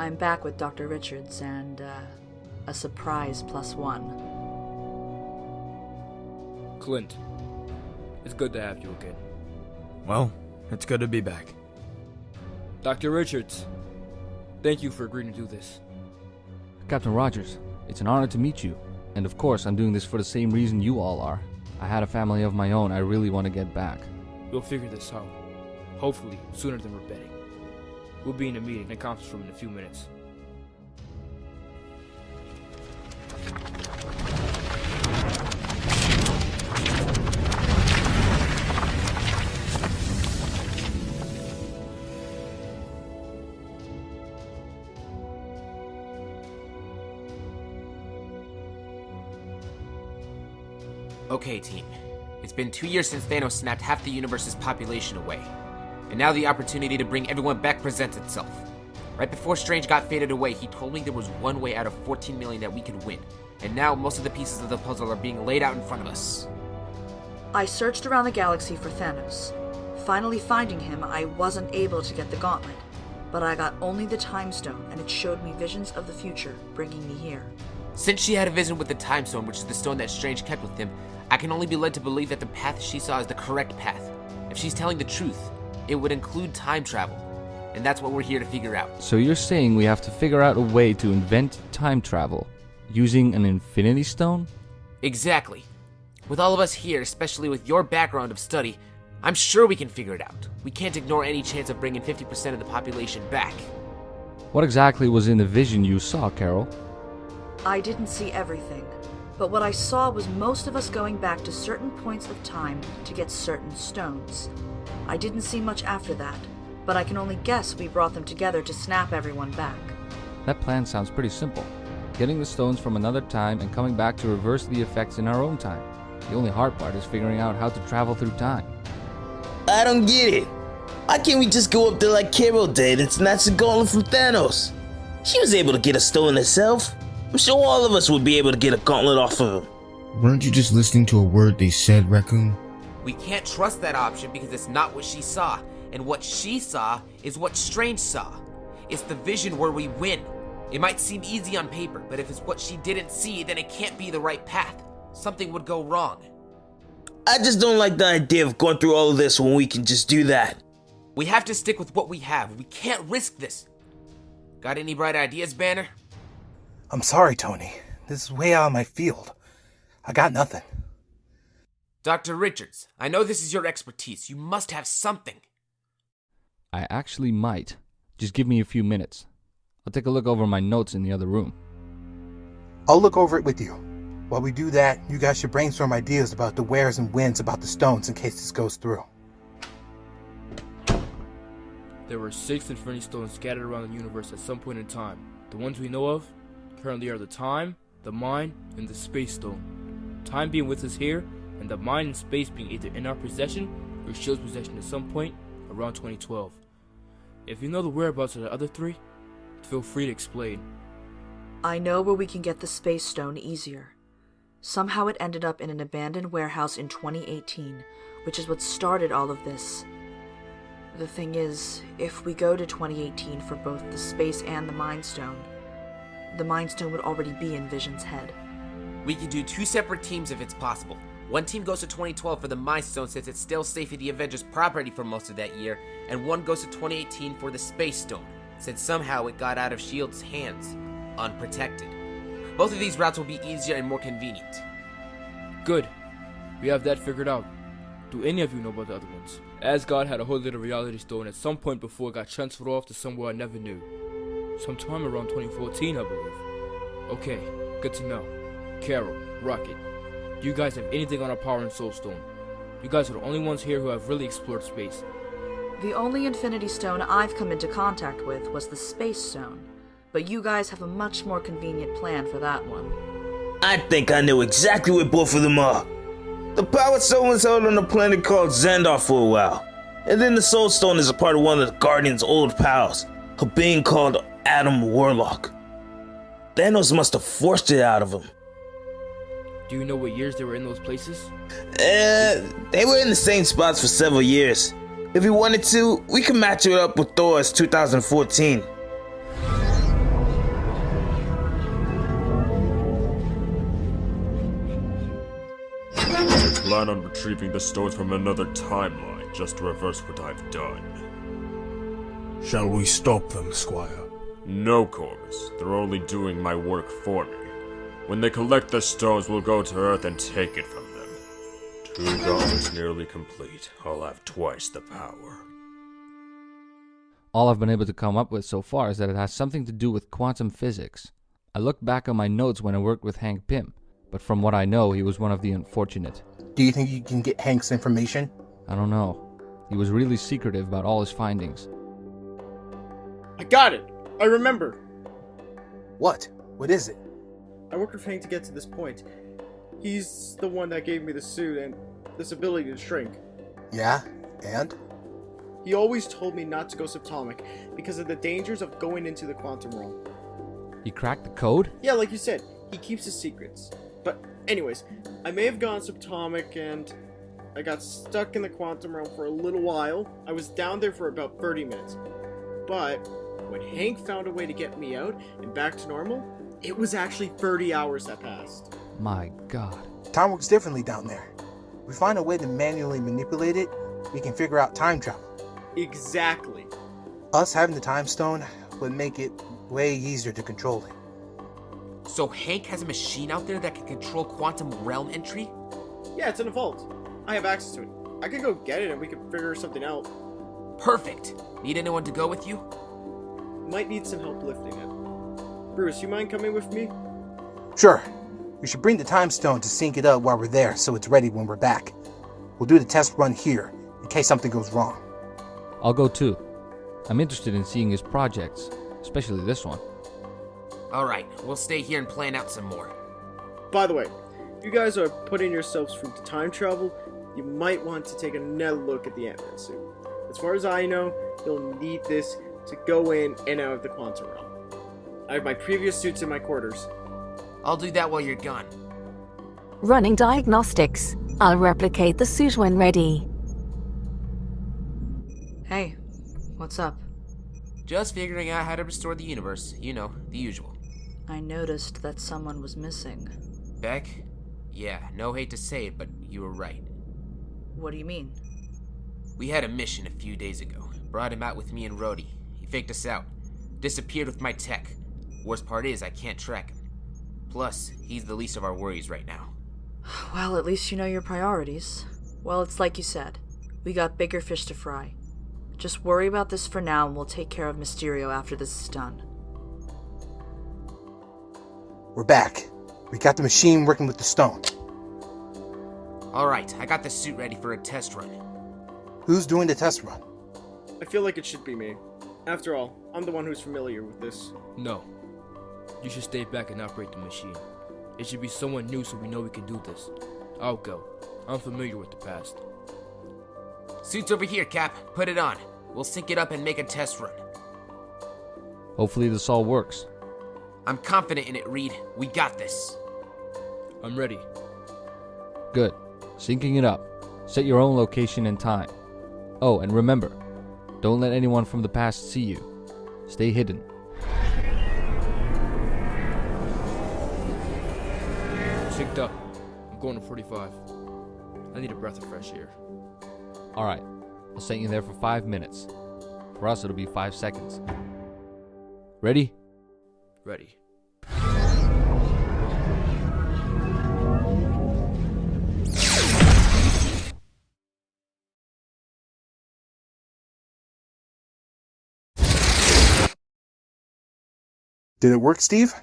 I'm back with Dr. Richards and, a surprise +1. Clint, it's good to have you again. Well, it's good to be back. Dr. Richards, thank you for agreeing to do this. Captain Rogers, it's an honor to meet you. And of course, I'm doing this for the same reason you all are. I had a family of my own. I really want to get back. We'll figure this out. Hopefully, sooner than we're betting. We'll be in a meeting in the conference room in a few minutes. Okay, team. It's been 2 years since Thanos snapped half the universe's population away. And now the opportunity to bring everyone back presents itself. Right before Strange got faded away, he told me there was one way out of 14 million that we could win. And now most of the pieces of the puzzle are being laid out in front of us. I searched around the galaxy for Thanos. Finally finding him, I wasn't able to get the gauntlet. But I got only the Time Stone, and it showed me visions of the future, bringing me here. Since she had a vision with the Time Stone, which is the stone that Strange kept with him, I can only be led to believe that the path she saw is the correct path. If she's telling the truth, it would include time travel. And that's what we're here to figure out. So you're saying we have to figure out a way to invent time travel using an infinity stone? Exactly. With all of us here, especially with your background of study, I'm sure we can figure it out. We can't ignore any chance of bringing 50% of the population back. What exactly was in the vision you saw, Carol? I didn't see everything, but what I saw was most of us going back to certain points of time to get certain stones. I didn't see much after that, but I can only guess we brought them together to snap everyone back. That plan sounds pretty simple. Getting the stones from another time and coming back to reverse the effects in our own time. The only hard part is figuring out how to travel through time. I don't get it. Why can't we just go up there like Carol did and snatch the gauntlet from Thanos? She was able to get a stone herself. I'm sure all of us would be able to get a gauntlet off of him. Weren't you just listening to a word they said, Raccoon? We can't trust that option because it's not what she saw, and what she saw is what Strange saw. It's the vision where we win. It might seem easy on paper, but if it's what she didn't see, then it can't be the right path. Something would go wrong. I just don't like the idea of going through all of this when we can just do that. We have to stick with what we have. We can't risk this. Got any bright ideas, Banner? I'm sorry, Tony. This is way out of my field. I got nothing. Dr. Richards, I know this is your expertise. You must have something. I actually might. Just give me a few minutes. I'll take a look over my notes in the other room. I'll look over it with you. While we do that, you guys should brainstorm ideas about the wheres and whens about the stones in case this goes through. There were 6 Infinity Stones scattered around the universe at some point in time. The ones we know of currently are the Time, the Mind, and the Space Stone. Time being with us here, and the Mind and Space being either in our possession or Shield's possession at some point around 2012. If you know the whereabouts of the other 3, feel free to explain. I know where we can get the Space Stone easier. Somehow it ended up in an abandoned warehouse in 2018, which is what started all of this. The thing is, if we go to 2018 for both the Space and the Mind Stone would already be in Vision's head. We could do 2 separate teams if it's possible. One team goes to 2012 for the Mind Stone since it's still safe at the Avengers property for most of that year, and one goes to 2018 for the Space Stone, since somehow it got out of S.H.I.E.L.D.'s hands, unprotected. Both of these routes will be easier and more convenient. Good. We have that figured out. Do any of you know about the other ones? Asgard had a whole little reality stone at some point before it got transferred off to somewhere I never knew. Sometime around 2014, I believe. Okay, good to know. Carol, Rocket, do you guys have anything on our Power and Soul Stone? You guys are the only ones here who have really explored space. The only Infinity Stone I've come into contact with was the Space Stone, but you guys have a much more convenient plan for that one. I think I know exactly where both of them are. The Power Stone was held on a planet called Xandar for a while. And then the Soul Stone is a part of one of the Guardian's old pals, a being called Adam Warlock. Thanos must have forced it out of him. Do you know what years they were in those places? They were in the same spots for several years. If we wanted to, we could match it up with Thor's 2014. plan on retrieving the stones from another timeline just to reverse what I've done. Shall we stop them, Squire? No, Corvus. They're only doing my work for me. When they collect the stones, we'll go to Earth and take it from them. 2 gauntlets nearly complete. I'll have twice the power. All I've been able to come up with so far is that it has something to do with quantum physics. I looked back on my notes when I worked with Hank Pym, but from what I know, he was one of the unfortunate. Do you think you can get Hank's information? I don't know. He was really secretive about all his findings. I got it! I remember! What? What is it? I worked with Hank to get to this point. He's the one that gave me the suit and this ability to shrink. Yeah? And? He always told me not to go subatomic because of the dangers of going into the quantum realm. He cracked the code? Yeah, like you said, he keeps his secrets. But anyways, I may have gone subatomic and I got stuck in the quantum realm for a little while. I was down there for about 30 minutes. But when Hank found a way to get me out and back to normal, it was actually 30 hours that passed. My God. Time works differently down there. If we find a way to manually manipulate it, we can figure out time travel. Exactly. Us having the time stone would make it way easier to control it. So Hank has a machine out there that can control quantum realm entry? Yeah, it's in a vault. I have access to it. I could go get it and we could figure something out. Perfect. Need anyone to go with you? Might need some help lifting it. Bruce, you mind coming with me? Sure. We should bring the time stone to sync it up while we're there so it's ready when we're back. We'll do the test run here in case something goes wrong. I'll go too. I'm interested in seeing his projects, especially this one. Alright, we'll stay here and plan out some more. By the way, if you guys are putting yourselves through time travel, you might want to take another look at the Ant-Man suit. As far as I know, you'll need this to go in and out of the quantum realm. I have my previous suits in my quarters. I'll do that while you're gone. Running diagnostics. I'll replicate the suit when ready. Hey, what's up? Just figuring out how to restore the universe. You know, the usual. I noticed that someone was missing. Beck? Yeah, no hate to say it, but you were right. What do you mean? We had a mission a few days ago. Brought him out with me and Rhodey. He faked us out. Disappeared with my tech. Worst part is, I can't track him. Plus, he's the least of our worries right now. Well, at least you know your priorities. Well, it's like you said. We got bigger fish to fry. Just worry about this for now and we'll take care of Mysterio after this is done. We're back. We got the machine working with the stone. Alright, I got the suit ready for a test run. Who's doing the test run? I feel like it should be me. After all, I'm the one who's familiar with this. No. You should stay back and operate the machine. It should be someone new so we know we can do this. I'll go. I'm familiar with the past. Suit's over here, Cap. Put it on. We'll sync it up and make a test run. Hopefully this all works. I'm confident in it, Reed. We got this. I'm ready. Good. Syncing it up. Set your own location and time. Oh, and remember, don't let anyone from the past see you. Stay hidden. Synced up. I'm going to 45. I need a breath of fresh air. Alright, I'll set you there for 5 minutes. For us, it'll be 5 seconds. Ready? Ready. Did it work, Steve?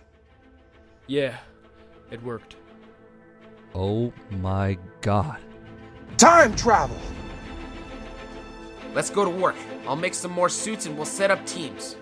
Yeah, it worked. Oh my God. Time travel! Let's go to work. I'll make some more suits and we'll set up teams.